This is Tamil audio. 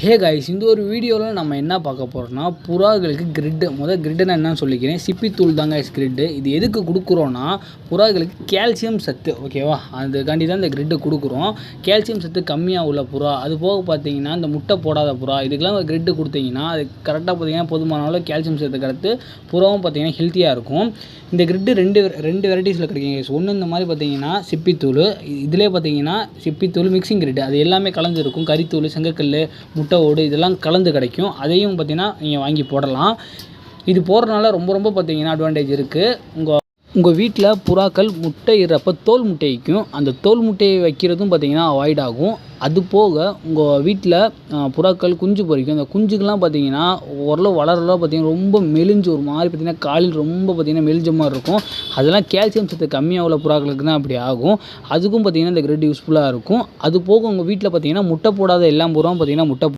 ஹே கைஸ், இந்த ஒரு வீடியோவில் நம்ம என்ன பார்க்க போகிறோம்னா புறாக்களுக்கு கிரிட்டுனா என்னன்னு சொல்லிக்கிறேன். சிப்பித்தூள் தாங்க கிரிட்டு. இது எதுக்கு கொடுக்குறோன்னா புறாக்களுக்கு கால்சியம் சத்து, ஓகேவா? அதுக்காண்டி தான் இந்த கிரிட்டு கொடுக்குறோம். கால்சியம் சத்து கம்மியாக உள்ள புறா, அது போக பார்த்தீங்கன்னா இந்த முட்டை போடாத புறா, இதுக்கெல்லாம் கிரிட்டு கொடுத்தீங்கன்னா அது கரெக்டாக பார்த்தீங்கன்னா போதுமான அளவு கால்சியம் சத்து கிடைத்து புறாவும் பார்த்தீங்கன்னா ஹெல்த்தியாக இருக்கும். இந்த கிரிட்டு ரெண்டு வெரைட்டிஸில் கிடைக்குங்க. ஒன்று இந்த மாதிரி பார்த்தீங்கன்னா சிப்பித்தூள், இதிலே பார்த்தீங்கன்னா சிப்பித்தூள் மிக்சிங் கிரிட்டு, அது எல்லாமே கலந்து இருக்கும். கறித்தூள், செங்கக்கல், முட்டை ஓடு இதெல்லாம் கலந்து கிடைக்கும். அதையும் பார்த்தீங்கன்னா நீங்கள் வாங்கி போடலாம். இது போடுறதுனால ரொம்ப பார்த்தீங்கன்னா அட்வான்டேஜ் இருக்குது. உங்கள் வீட்டில் புறாக்கள் முட்டை இடுறப்ப தோல் முட்டை வைக்கும். அந்த தோல் முட்டையை வைக்கிறதும் பார்த்தீங்கன்னா அவாய்ட் ஆகும். அது போக உங்கள் வீட்டில் புறாக்கள் குஞ்சு பொரிக்கும். அந்த குஞ்சுக்கெலாம் பார்த்தீங்கன்னா ஓரளவு வளரலாம் பார்த்தீங்கன்னா ரொம்ப மெலிஞ்சு ஒரு மாதிரி பார்த்தீங்கன்னா காலில் ரொம்ப பார்த்தீங்கன்னா மெலிஞ்ச மாதிரி இருக்கும். அதெல்லாம் கால்சியம் சத்து கம்மியாக உள்ள புறாக்களுக்கு தான் அப்படி ஆகும். அதுக்கும் பார்த்தீங்கன்னா இந்த கிரிட் யூஸ்ஃபுல்லாக இருக்கும். அது போக உங்கள் வீட்டில் பார்த்தீங்கன்னா முட்டை போடாத எல்லா புறாவும் பார்த்தீங்கன்னா முட்டை